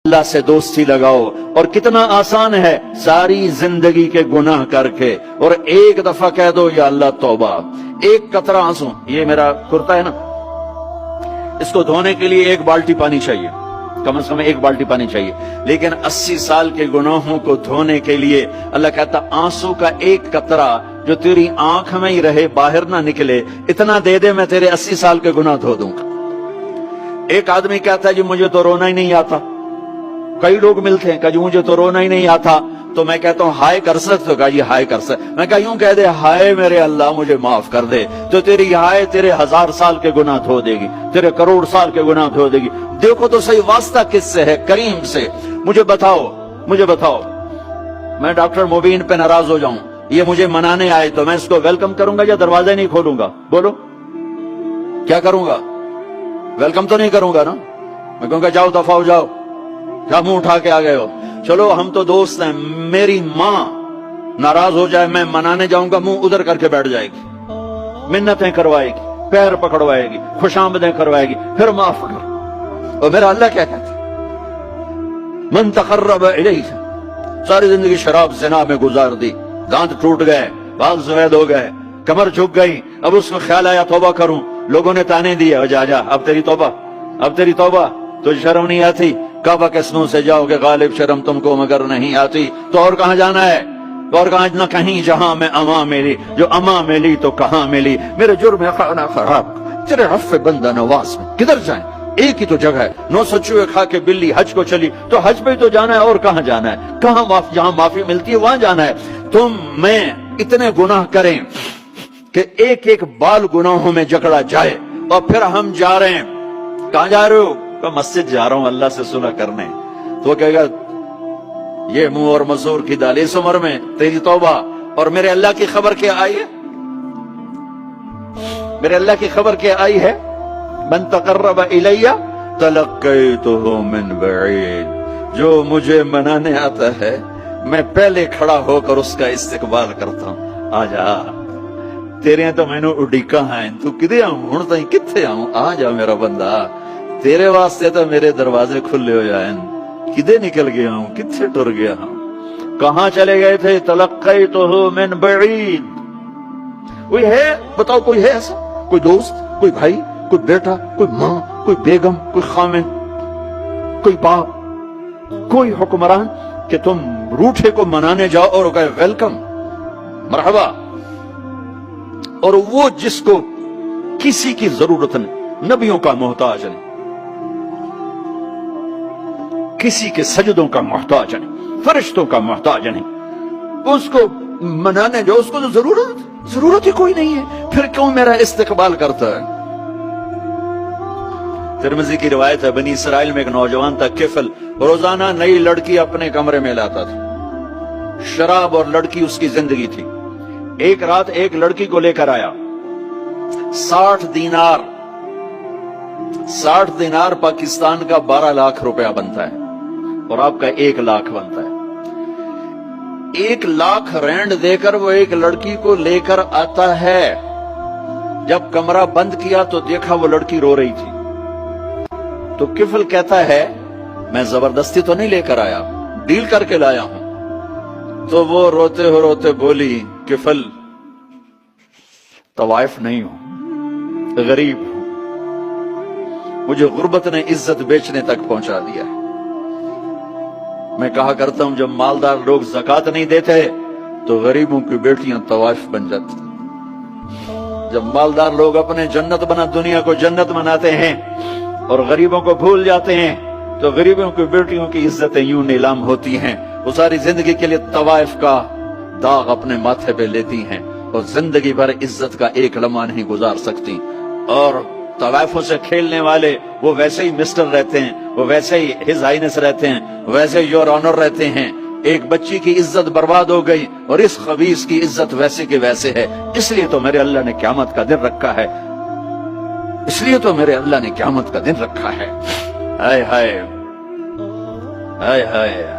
अल्लाह से दोस्ती लगाओ। और कितना आसान है, सारी जिंदगी के गुनाह करके और एक दफा कह दो या अल्लाह तौबा। एक कतरा आंसू, ये मेरा कुर्ता है ना, इसको धोने के लिए एक बाल्टी पानी चाहिए, कम से कम एक बाल्टी पानी चाहिए। लेकिन 80 साल के गुनाहों को धोने के लिए अल्लाह कहता आंसू का एक कतरा जो तेरी आंख में ही रहे, बाहर ना निकले, इतना दे दे, मैं तेरे 80 साल के गुनाह धो दूंगा। एक आदमी कहता है जी मुझे तो रोना ही नहीं आता। कई लोग मिलते हैं, कहा जी मुझे तो रोना ही नहीं आता। तो मैं कहता हूँ हाय कर सकते हो? कहा जी हाय कर सकते। मैं कहा यूं कह दे, हाय मेरे अल्लाह मुझे माफ कर दे, तो तेरी हाय तेरे 1000 साल के गुनाह धो देगी, तेरे करोड़ साल के गुनाह धो देगी। देखो तो सही वास्ता किससे है? करीम से। मुझे बताओ, मुझे बताओ, मैं डॉक्टर मुबीन पे नाराज हो जाऊं, ये मुझे मनाने आए, तो मैं इसको वेलकम करूंगा या दरवाजा नहीं खोलूंगा? बोलो क्या करूंगा? वेलकम तो नहीं करूंगा ना। मैं कहूंगा जाओ दफा हो जाओ, क्या मुंह उठा के आ गए हो? चलो हम तो दोस्त हैं। मेरी माँ नाराज हो जाए, मैं मनाने जाऊंगा, मुंह उधर करके बैठ जाएगी, मिन्नतें करवाएगी, पैर पकड़वाएगी, खुशामदें करवाएगी, फिर माफ कर। और मेरा अल्लाह क्या कहता है? मन तकर्रब इलैहि, सारी जिंदगी शराब ज़िना में गुजार दी, दांत टूट गए, बाल सफेद हो गए, कमर झुक गई, अब उसको ख्याल आया तौबा करूं, लोगों ने ताने दिए, जा जा अब तेरी तौबा, अब तेरी तौबा, तुझे शर्म नहीं आती? काबा के स्नू से जाओगे गालिब, शर्म तुमको मगर नहीं आती। तो और कहां जाना है? और कहां? न कहीं जहां में अमा मिली, जो अमा मिली तो कहां मिली। मेरे जुर्म खाना खराब, तेरे हफ्फे बंदा नवाज में किधर जाए? एक ही तो जगह है, 900 चूहे खा के बिल्ली हज को चली, तो हज पे तो जाना है, और कहां जाना है? कहां जहां माफी मिलती है वहां जाना है। तुम मैं इतने गुनाह करें कि एक एक बाल गुनाहों में जकड़ा जाए, और फिर हम जा रहे हैं। कहां जा रहे हो? मस्जिद जा रहा हूं अल्लाह से सुलह करने। तो कहेगा ये मुंह और मसूर की दाल, इस उम्र में तेरी तौबा। और मेरे अल्लाह की खबर क्या आई है? मेरे अल्लाह की खबर क्या आई है? मन तकर्रब इलैया तलक्कैतुहु मिन बईद, जो मुझे मनाने आता है मैं पहले खड़ा होकर उसका इस्तकबाल करता हूं। आजा, तेरे तो मैनू उड़ीका है, तू किदे आऊं हुण ताईं, किथे आऊं? आ जा मेरा बंदा, तेरे वास्ते तो मेरे दरवाजे खुले हो जाए। किदे निकल गया हूं, किथे टुर गया हूं, कहां चले गए थे? तलक्कैतुहु मिन बईद। कोई है? बताओ कोई है ऐसा? कोई दोस्त, कोई भाई, कोई बेटा, कोई माँ, कोई बेगम, कोई खामिन, कोई बाप, कोई हुक्मरान कि तुम रूठे को मनाने जाओ और कहे वेलकम, मरहबा। और वो जिसको किसी की जरूरत नहीं, नबियों का मोहताज नहीं, किसी के सजदों का मोहताज नहीं, फरिश्तों का मोहताज नहीं, उसको मनाने जाओ, उसको तो जरूरत ही कोई नहीं है, फिर क्यों मेरा इस्तकबाल करता है? तिरमिज़ी की रिवायत है, बनी इसराइल में एक नौजवान था किफल, रोजाना नई लड़की अपने कमरे में लाता था। शराब और लड़की उसकी जिंदगी थी। एक रात एक लड़की को लेकर आया, 60 दीनार, 60 दीनार पाकिस्तान का 12 लाख रुपया बनता है, और आपका 1 लाख बनता है। 1 लाख रैंड देकर वो एक लड़की को लेकर आता है। जब कमरा बंद किया तो देखा वो लड़की रो रही थी। तो किफल कहता है मैं जबरदस्ती तो नहीं लेकर आया, डील करके लाया हूं। तो वो रोते बोली, किफल तवाइफ नहीं हूं, गरीब हूं, मुझे गुर्बत ने इज्जत बेचने तक पहुंचा दिया है। मैं कहा करता हूं जब मालदार लोग ज़कात नहीं देते तो गरीबों की बेटियां तवाइफ बन जाती। जब मालदार लोग अपने जन्नत बना दुनिया को जन्नत बनाते हैं और गरीबों को भूल जाते हैं, तो गरीबों की बेटियों की इज्जतें यूं नीलाम होती हैं। वो सारी जिंदगी के लिए तवाइफ का दाग अपने माथे पे लेती हैं और जिंदगी भर इज्जत का एक लम्हा नहीं गुजार सकती। और तवाइफों से खेलने वाले वो वैसे ही मिस्टर रहते हैं, वो वैसे ही हिज हाइनेस रहते हैं, वैसे ही योर ऑनर रहते हैं। एक बच्ची की इज्जत बर्बाद हो गई और इस खबीस की इज्जत वैसे के वैसे है। इसलिए तो मेरे अल्लाह ने क़यामत का दिन रखा है, इसलिए तो मेरे अल्लाह ने क़यामत का दिन रखा है। हाय हाय हाय हाय।